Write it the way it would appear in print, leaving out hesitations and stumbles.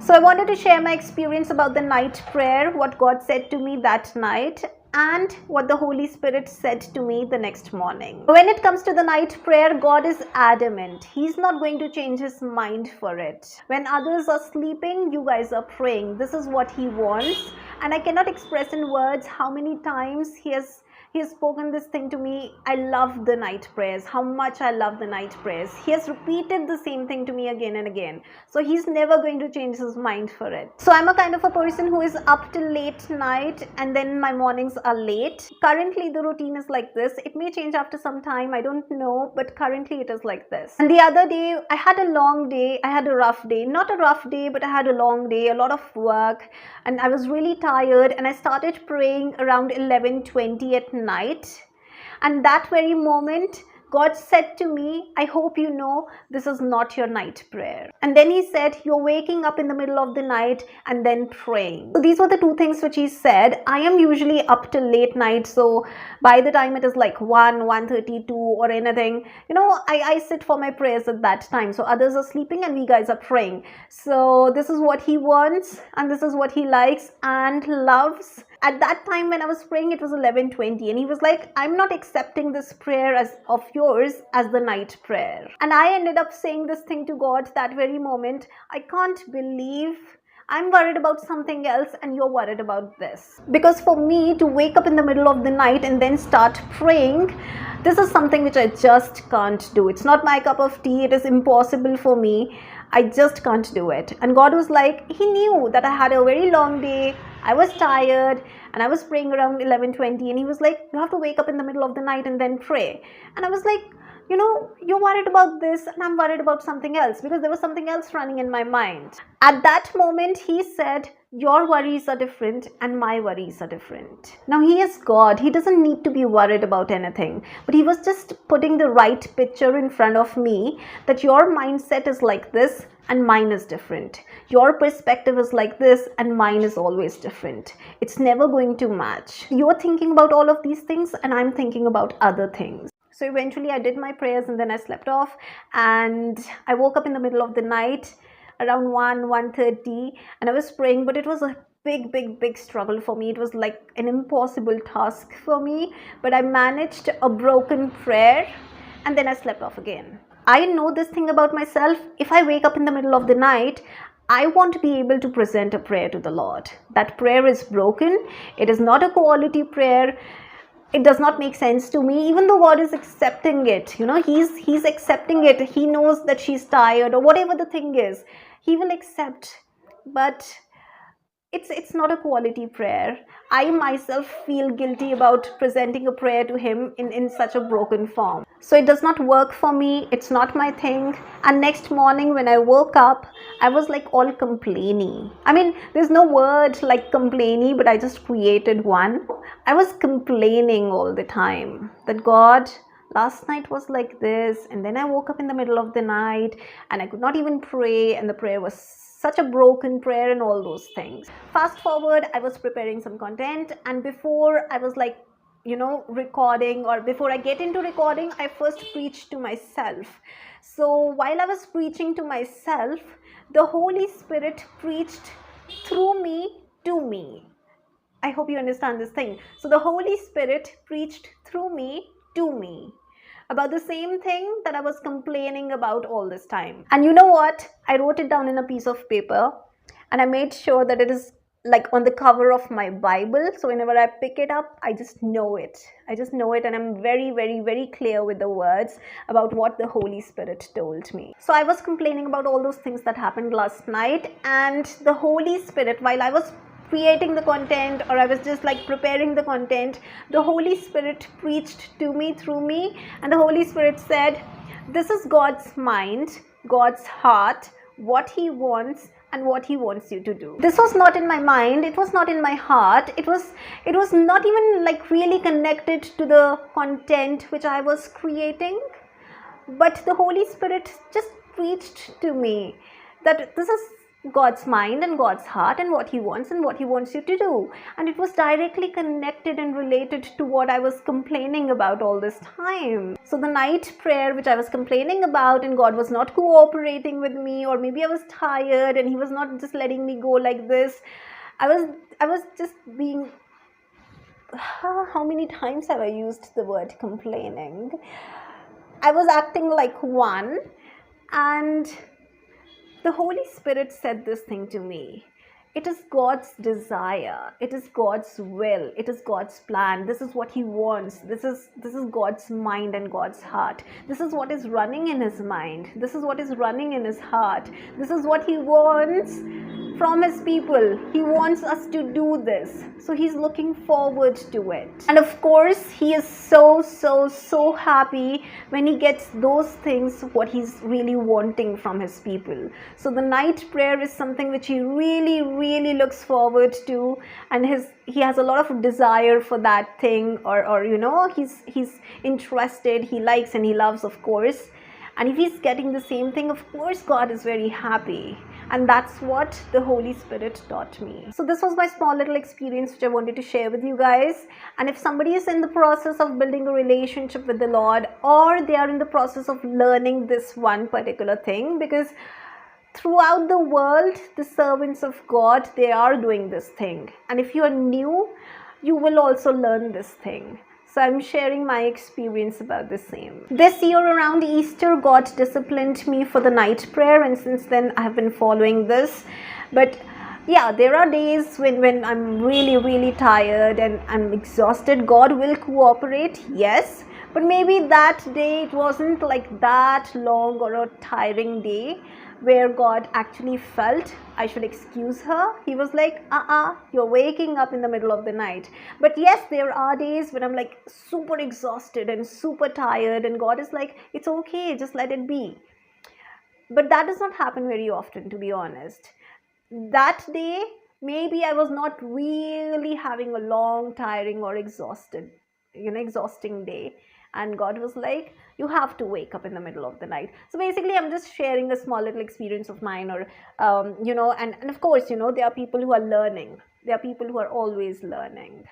So I wanted to share my experience about the night prayer, what God said to me that night, and what the Holy Spirit said to me the next morning. When it comes to the night prayer, God is adamant. He's not going to change his mind for it. When others are sleeping, you guys are praying. This is what he wants. And I cannot express in words how many times he has spoken this thing to me. I love the night prayers, how much I love the night prayers. He has repeated the same thing to me again and again. So he's never going to change his mind for it. So I'm a kind of a person who is up till late night and then my mornings are late. Currently the routine is like this. It may change after some time, I don't know, but currently it is like this. And the other day I had a long day, I had a rough day. Not a rough day, but I had a long day, a lot of work, and I was really tired, and I started praying around 11:20 at night. And that very moment God said to me, I hope you know this is not your night prayer. And then he said, you're waking up in the middle of the night and then praying. So these were the two things which he said. I am usually up till late night, so by the time it is like 1:32 or anything, I sit for my prayers at that time. So others are sleeping and we guys are praying. So this is what he wants and this is what he likes and loves. At that time when I was praying, it was 11:20, and he was like, I'm not accepting this prayer of yours as the night prayer. And I ended up saying this thing to God that very moment. I can't believe I'm worried about something else and you're worried about this. Because for me to wake up in the middle of the night and then start praying, this is something which I just can't do. It's not my cup of tea. It is impossible for me. I just can't do it. And God was like, he knew that I had a very long day. I was tired and I was praying around 11:20, and he was like, you have to wake up in the middle of the night and then pray. And I was like, you're worried about this and I'm worried about something else, because there was something else running in my mind. At that moment, he said, your worries are different and my worries are different. Now he is God. He doesn't need to be worried about anything. But he was just putting the right picture in front of me that your mindset is like this and mine is different. Your perspective is like this and mine is always different. It's never going to match. You're thinking about all of these things and I'm thinking about other things. So eventually I did my prayers and then I slept off, and I woke up in the middle of the night around 1:30, and I was praying, but it was a big struggle for me. It was like an impossible task for me, but I managed a broken prayer and then I slept off again. I know this thing about myself. If I wake up in the middle of the night, I want to be able to present a prayer to the Lord. That prayer is broken. It is not a quality prayer. It does not make sense to me, even though God is accepting it. He's accepting it. He knows that she's tired or whatever the thing is. He will accept, but it's not a quality prayer. I myself feel guilty about presenting a prayer to him in such a broken form. So it does not work for me. It's not my thing. And next morning when I woke up, I was like all complainy. I mean, there's no word like complainy, but I just created one. I was complaining all the time that God, last night was like this, and then I woke up in the middle of the night and I could not even pray, and the prayer was such a broken prayer and all those things. Fast forward, I was preparing some content, and before I was like, recording, or before I get into recording, I first preached to myself. So while I was preaching to myself, the Holy Spirit preached through me to me. I hope you understand this thing. So the Holy Spirit preached through me to me about the same thing that I was complaining about all this time. And you know what? I wrote it down in a piece of paper and I made sure that it is like on the cover of my Bible. So whenever I pick it up, I just know it. And I'm very clear with the words about what the Holy Spirit told me. So I was complaining about all those things that happened last night, and the Holy Spirit, while I was creating the content, or I was just like preparing the content, the Holy Spirit preached to me through me, and the Holy Spirit said, this is God's mind, God's heart, what he wants and what he wants you to do. This was not in my mind, it was not in my heart, it was not even like really connected to the content which I was creating, but the Holy Spirit just preached to me that this is God's mind and God's heart and what He wants and what He wants you to do. And it was directly connected and related to what I was complaining about all this time. So the night prayer which I was complaining about, and God was not cooperating with me, or maybe I was tired and He was not just letting me go like this. I was just being, how many times have I used the word complaining? I was acting like one, and the Holy Spirit said this thing to me. It is God's desire. It is God's will. It is God's plan. This is what He wants. This is God's mind and God's heart. This is what is running in His mind. This is what is running in His heart. This is what He wants from His people. He wants us to do this. So He's looking forward to it. And of course, He is so happy when He gets those things, what He's really wanting from His people. So the night prayer is something which He really looks forward to, and He has a lot of desire for that thing, or He's interested, He likes and He loves, of course. And if He's getting the same thing, of course God is very happy. And that's what the Holy Spirit taught me. So this was my small little experience which I wanted to share with you guys. And if somebody is in the process of building a relationship with the Lord, or they are in the process of learning this one particular thing, because throughout the world, the servants of God, they are doing this thing. And if you are new, you will also learn this thing. So I'm sharing my experience about the same. This year around Easter, God disciplined me for the night prayer, and since then I have been following this. But yeah, there are days when I'm really tired and I'm exhausted. God will cooperate, yes. But maybe that day it wasn't like that long or a tiring day where God actually felt I should excuse her. He was like, you're waking up in the middle of the night. But yes, there are days when I'm like super exhausted and super tired, and God is like, it's okay, just let it be. But that does not happen very often, to be honest. That day, maybe I was not really having a long, tiring or exhausting day. And God was like, you have to wake up in the middle of the night. So basically, I'm just sharing a small little experience of mine, or, and of course, there are people who are learning. There are people who are always learning.